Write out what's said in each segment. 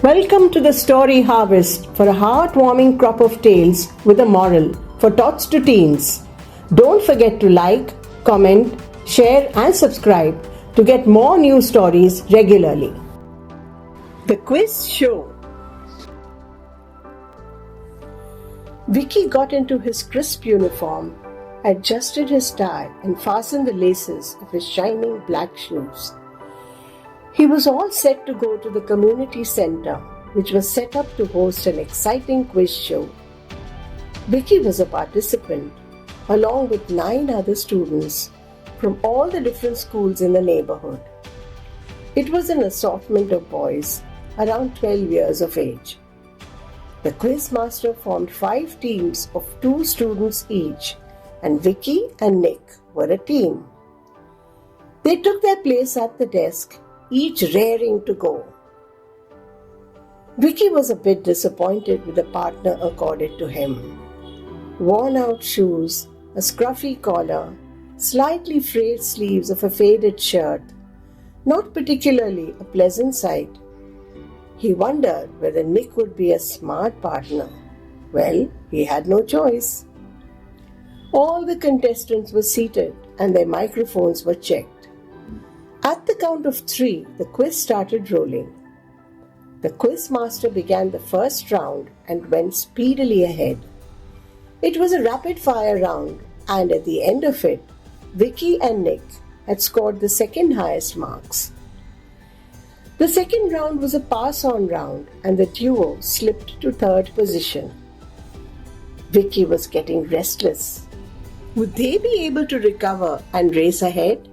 Welcome to the Story Harvest for a heartwarming crop of tales with a moral for tots to teens. Don't forget to like, comment, share and subscribe to get more new stories regularly. The Quiz Show. Vicky got into his crisp uniform, adjusted his tie and fastened the laces of his shining black shoes. He was all set to go to the community center, which was set up to host an exciting quiz show. Vicky was a participant, along with 9 other students from all the different schools in the neighborhood. It was an assortment of boys around 12 years of age. The quiz master formed 5 teams of 2 students each, and Vicky and Nick were a team. They took their place at the desk, each raring to go. Vicky was a bit disappointed with the partner accorded to him. Worn-out shoes, a scruffy collar, slightly frayed sleeves of a faded shirt, not particularly a pleasant sight. He wondered whether Nick would be a smart partner. Well, he had no choice. All the contestants were seated and their microphones were checked. At the count of 3, the quiz started rolling. The quiz master began the first round and went speedily ahead. It was a rapid-fire round, and at the end of it, Vicky and Nick had scored the second highest marks. The second round was a pass-on round, and the duo slipped to 3rd position. Vicky was getting restless. Would they be able to recover and race ahead?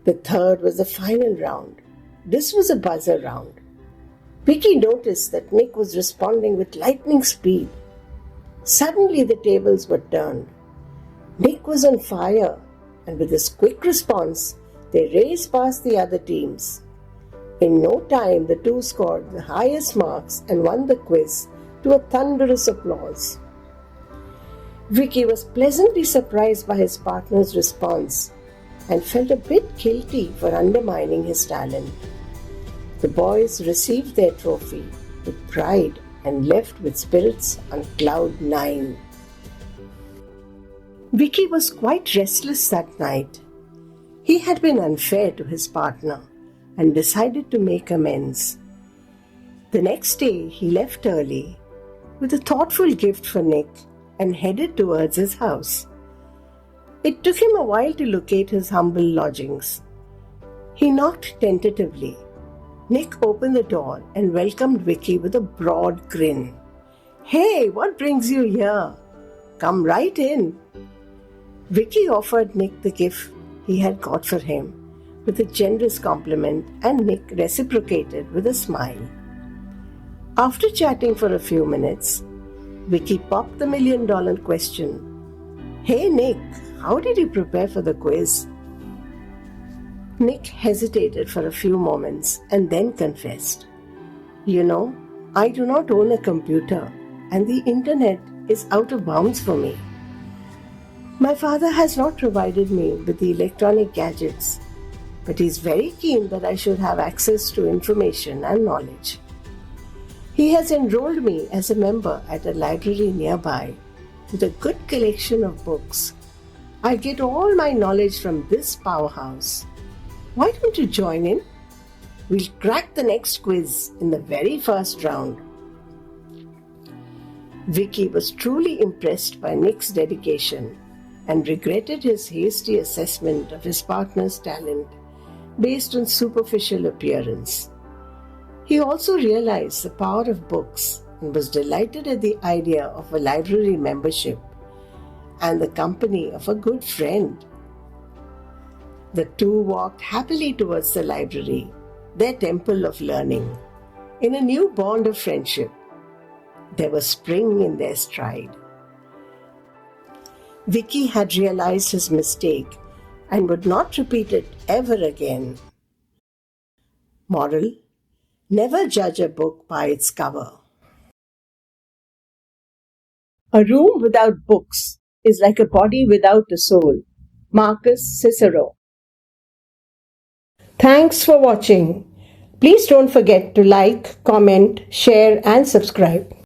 The 3rd was the final round. This was a buzzer round. Vicky noticed that Nick was responding with lightning speed. Suddenly the tables were turned. Nick was on fire, and with his quick response, they raced past the other teams. In no time, the 2 scored the highest marks and won the quiz to a thunderous applause. Vicky was pleasantly surprised by his partner's response and felt a bit guilty for undermining his talent. The boys received their trophy with pride and left with spirits on cloud 9. Vicky was quite restless that night. He had been unfair to his partner and decided to make amends. The next day he left early with a thoughtful gift for Nick and headed towards his house. It took him a while to locate his humble lodgings. He knocked tentatively. Nick opened the door and welcomed Vicky with a broad grin. "Hey, what brings you here? Come right in." Vicky offered Nick the gift he had got for him with a generous compliment, and Nick reciprocated with a smile. After chatting for a few minutes, Vicky popped the $1,000,000 question. "Hey Nick, how did you prepare for the quiz?" Nick hesitated for a few moments and then confessed, "You know, I do not own a computer and the internet is out of bounds for me. My father has not provided me with the electronic gadgets, but he is very keen that I should have access to information and knowledge. He has enrolled me as a member at a library nearby with a good collection of books. I get all my knowledge from this powerhouse. Why don't you join in? We'll crack the next quiz in the very first round." Vicky was truly impressed by Nick's dedication and regretted his hasty assessment of his partner's talent based on superficial appearance. He also realized the power of books and was delighted at the idea of a library membership and the company of a good friend. The 2 walked happily towards the library, their temple of learning, in a new bond of friendship. There was spring in their stride. Vicky had realized his mistake and would not repeat it ever again. Moral: never judge a book by its cover. A room without books is like a body without a soul. Marcus Cicero. Thanks for watching. Please don't forget to like, comment, share, and subscribe.